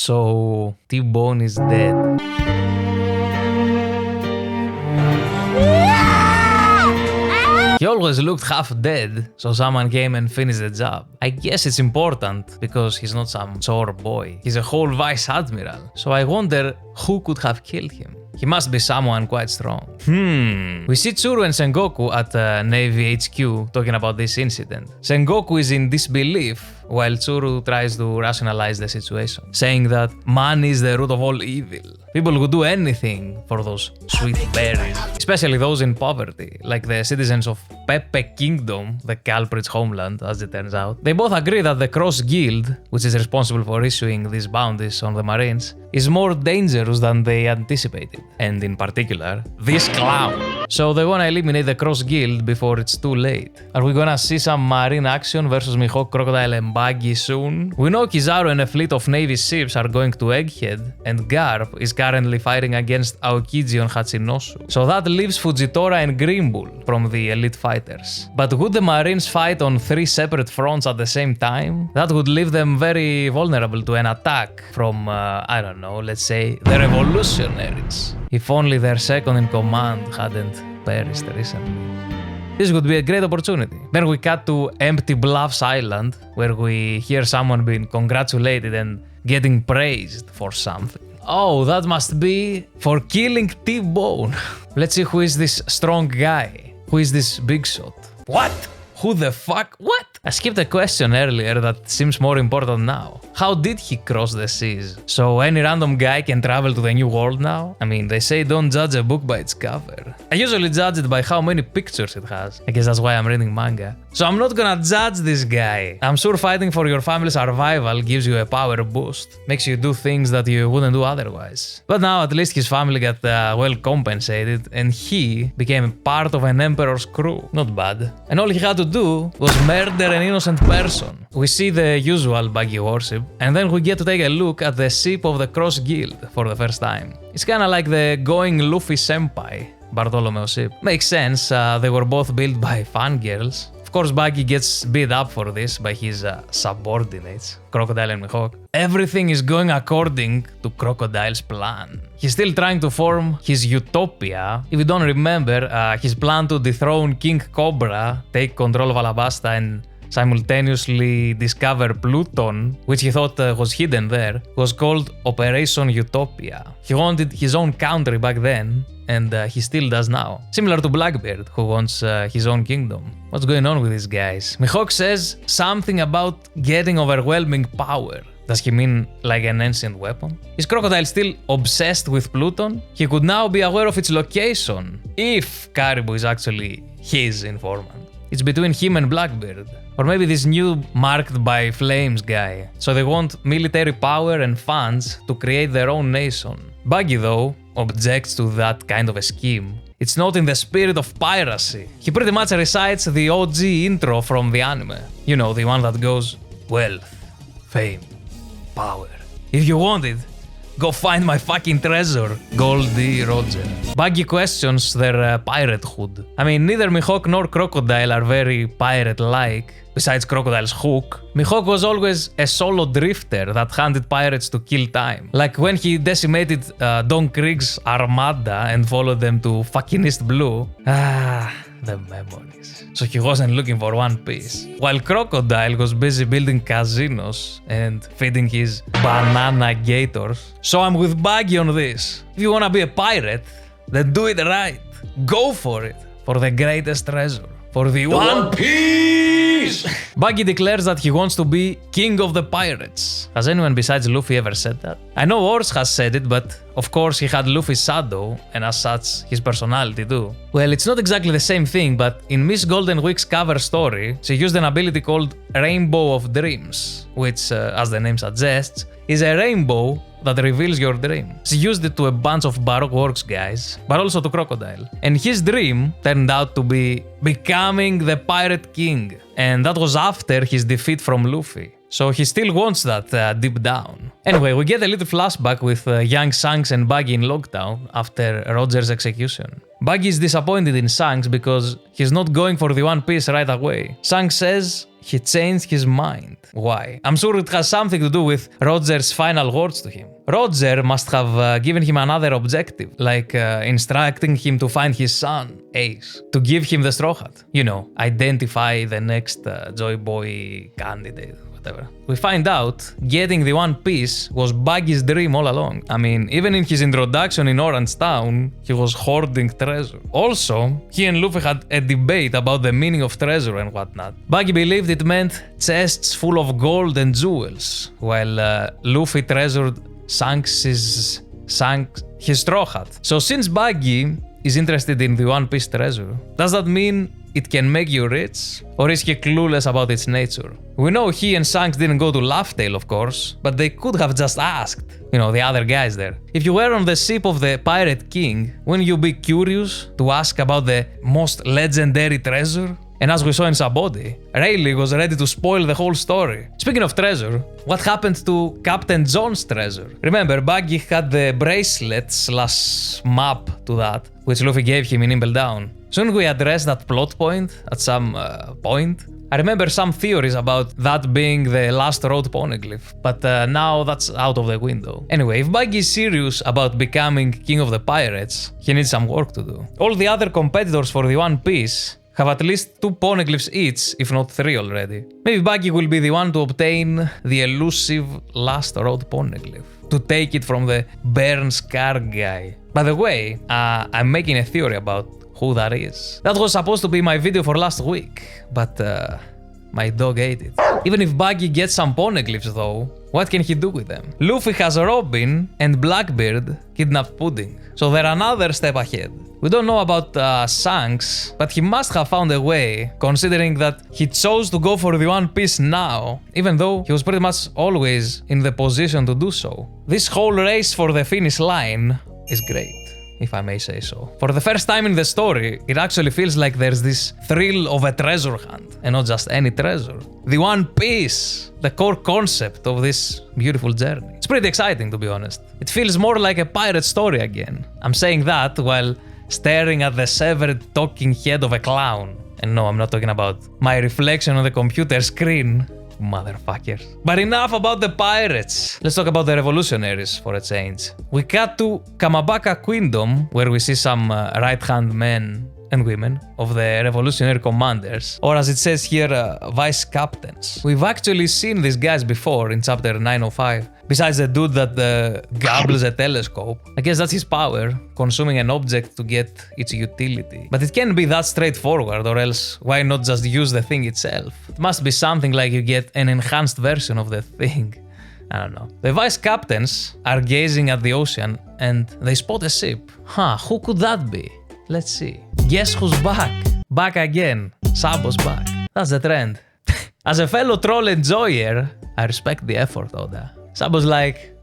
So T-Bone is dead. He always looked half dead, so someone came and finished the job. I guess it's important because he's not some chore boy. He's a whole vice admiral. So I wonder who could have killed him. He must be someone quite strong. We see Tsuru and Sengoku at Navy HQ talking about this incident. Sengoku is in disbelief while Tsuru tries to rationalize the situation, saying that money is the root of all evil. People would do anything for those sweet berries, especially those in poverty, like the citizens of Pepe Kingdom, the culprit's homeland, as it turns out. They both agree that the Cross Guild, which is responsible for issuing these bounties on the Marines, is more dangerous than they anticipated, and in particular, this clown. So they wanna eliminate the Cross Guild before it's too late. Are we gonna see some Marine action versus Mihawk, Crocodile and Buggy soon? We know Kizaru and a fleet of Navy ships are going to Egghead, and Garp is currently fighting against Aokiji on Hachinosu. So that leaves Fujitora and Green Bull from the elite fighters. But would the Marines fight on 3 separate fronts at the same time? That would leave them very vulnerable to an attack from, I don't know, let's say, the revolutionaries. If only their second in command hadn't perished recently. This would be a great opportunity. Then we cut to Empty Bluffs Island, where we hear someone being congratulated and getting praised for something. Oh, that must be for killing T-Bone. Let's see who is this strong guy. Who is this big shot? What? Who the fuck? What? I skipped a question earlier that seems more important now. How did he cross the seas? So any random guy can travel to the new world now? I mean, they say don't judge a book by its cover. I usually judge it by how many pictures it has. I guess that's why I'm reading manga. So I'm not gonna judge this guy. I'm sure fighting for your family's survival gives you a power boost. Makes you do things that you wouldn't do otherwise. But now at least his family got well compensated and he became part of an emperor's crew. Not bad. And all he had to do was murder an innocent person. We see the usual Buggy worship, and then we get to take a look at the ship of the Cross Guild for the first time. It's kinda like the going Luffy Senpai, Bartholomew ship. Makes sense, they were both built by fangirls. Of course, Buggy gets beat up for this by his subordinates, Crocodile and Mihawk. Everything is going according to Crocodile's plan. He's still trying to form his utopia. If you don't remember, his plan to dethrone King Cobra, take control of Alabasta, and simultaneously discover Pluton, which he thought was hidden there, was called Operation Utopia. He wanted his own country back then, and he still does now. Similar to Blackbeard, who wants his own kingdom. What's going on with these guys? Mihawk says something about getting overwhelming power. Does he mean like an ancient weapon? Is Crocodile still obsessed with Pluton? He could now be aware of its location, if Caribou is actually his informant. It's between him and Blackbeard. Or maybe this new marked by flames guy. So they want military power and funds to create their own nation. Buggy, though, objects to that kind of a scheme. It's not in the spirit of piracy. He pretty much recites the OG intro from the anime. You know, the one that goes, wealth, fame, power. If you want it, go find my fucking treasure, Goldie Roger. Buggy questions their piratehood. I mean, neither Mihawk nor Crocodile are very pirate-like, besides Crocodile's hook. Mihawk was always a solo drifter that hunted pirates to kill time. Like when he decimated Don Krieg's armada and followed them to fucking East Blue. The memories. So he wasn't looking for One Piece. While Crocodile was busy building casinos and feeding his banana gators. So I'm with Buggy on this. If you wanna be a pirate, then do it right. Go for it. For the greatest treasure. For the One Piece! Buggy declares that he wants to be king of the pirates. Has anyone besides Luffy ever said that? I know Ors has said it, but of course he had Luffy's shadow, and as such, his personality too. Well, it's not exactly the same thing, but in Miss Golden Week's cover story, she used an ability called Rainbow of Dreams, which, as the name suggests, is a rainbow that reveals your dream. She used it to a bunch of Baroque Works guys, but also to Crocodile. And his dream turned out to be becoming the Pirate King. And that was after his defeat from Luffy. So he still wants that deep down. Anyway, we get a little flashback with young Shanks and Buggy in Lockdown after Roger's execution. Buggy is disappointed in Shanks because he's not going for the One Piece right away. Shanks says he changed his mind. Why? I'm sure it has something to do with Roger's final words to him. Roger must have given him another objective, like instructing him to find his son, Ace, to give him the straw hat. You know, identify the next Joy Boy candidate. We find out getting the One Piece was Buggy's dream all along. I mean, even in his introduction in Orange Town, he was hoarding treasure. Also, he and Luffy had a debate about the meaning of treasure and whatnot. Buggy believed it meant chests full of gold and jewels, while Luffy treasured his straw hat. So since Buggy is interested in the One Piece treasure, does that mean it can make you rich? Or is he clueless about its nature? We know he and Shanks didn't go to Laughtail, of course, but they could have just asked, you know, the other guys there. If you were on the ship of the Pirate King, wouldn't you be curious to ask about the most legendary treasure? And as we saw in Sabody, Rayleigh was ready to spoil the whole story. Speaking of treasure, what happened to Captain John's treasure? Remember, Buggy had the bracelet/map to that, which Luffy gave him in Impel Down. Shouldn't we address that plot point at some point? I remember some theories about that being the last road poneglyph, but now that's out of the window. Anyway, if Buggy is serious about becoming king of the pirates, he needs some work to do. All the other competitors for the One Piece have at least 2 poneglyphs each, if not 3 already. Maybe Buggy will be the one to obtain the elusive last road poneglyph, to take it from the Burn Scar guy. By the way, I'm making a theory about who that is. That was supposed to be my video for last week, but my dog ate it. Even if Buggy gets some poneglyphs though, what can he do with them? Luffy has Robin and Blackbeard kidnapped Pudding, so they're another step ahead. We don't know about Shanks, but he must have found a way, considering that he chose to go for the One Piece now, even though he was pretty much always in the position to do so. This whole race for the finish line is great, if I may say so. For the first time in the story, it actually feels like there's this thrill of a treasure hunt, and not just any treasure. The One Piece, the core concept of this beautiful journey. It's pretty exciting, to be honest. It feels more like a pirate story again. I'm saying that while staring at the severed talking head of a clown. And no, I'm not talking about my reflection on the computer screen. Motherfuckers. But enough about the pirates. Let's talk about the revolutionaries for a change. We cut to Kamabaka Queendom, where we see some right-hand men and women of the revolutionary commanders, or as it says here, vice captains. We've actually seen these guys before in chapter 905, besides the dude that gobbles a telescope. I guess that's his power, consuming an object to get its utility. But it can't be that straightforward, or else why not just use the thing itself? It must be something like you get an enhanced version of the thing. I don't know. The vice captains are gazing at the ocean and they spot a ship. Who could that be? Let's see. Guess who's back? Back again. Sabo's back. That's the trend. As a fellow troll enjoyer, I respect the effort, Oda. Sabo's like,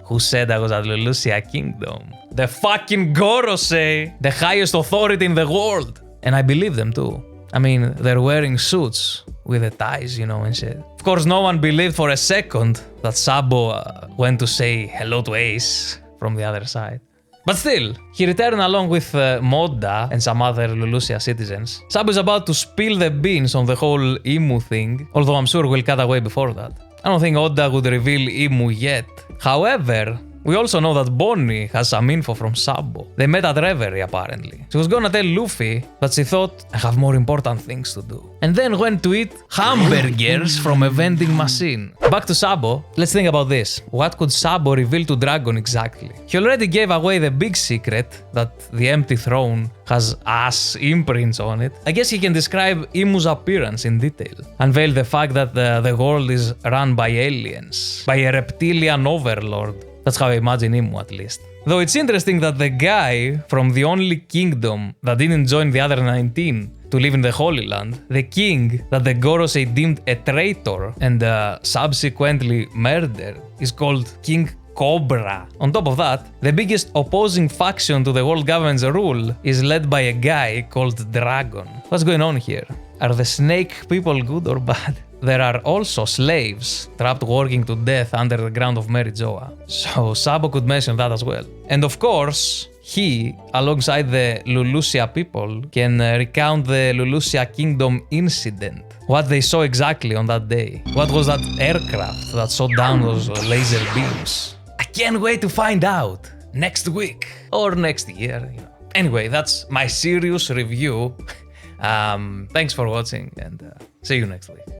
who said I was at Lulusia Kingdom? The fucking Gorosei, the highest authority in the world. And I believe them too. I mean, they're wearing suits with the ties, you know, and shit. Of course, no one believed for a second that Sabo went to say hello to Ace from the other side. But still, he returned along with Moda and some other Lulusia citizens. Sabo is about to spill the beans on the whole Imu thing, although I'm sure we'll cut away before that. I don't think Oda would reveal Imu yet. However, we also know that Bonnie has some info from Sabo. They met at Reverie, apparently. She was gonna tell Luffy, but she thought, I have more important things to do. And then went to eat hamburgers from a vending machine. Back to Sabo, let's think about this. What could Sabo reveal to Dragon exactly? He already gave away the big secret that the empty throne has ass imprints on it. I guess he can describe Imu's appearance in detail. Unveil the fact that the world is run by aliens, by a reptilian overlord. That's how I imagine Imu, at least. Though it's interesting that the guy from the only kingdom that didn't join the other 19 to live in the Holy Land, the king that the Gorosei deemed a traitor and subsequently murdered, is called King Cobra. On top of that, the biggest opposing faction to the world government's rule is led by a guy called Dragon. What's going on here? Are the snake people good or bad? There are also slaves trapped working to death under the ground of Merijoa, so Sabo could mention that as well. And of course, he, alongside the Lulusia people, can recount the Lulusia Kingdom incident what they saw exactly on that day. What was that aircraft that shot down those laser beams? I can't wait to find out next week or next year, you know. Anyway, that's my serious review. Thanks for watching and see you next week.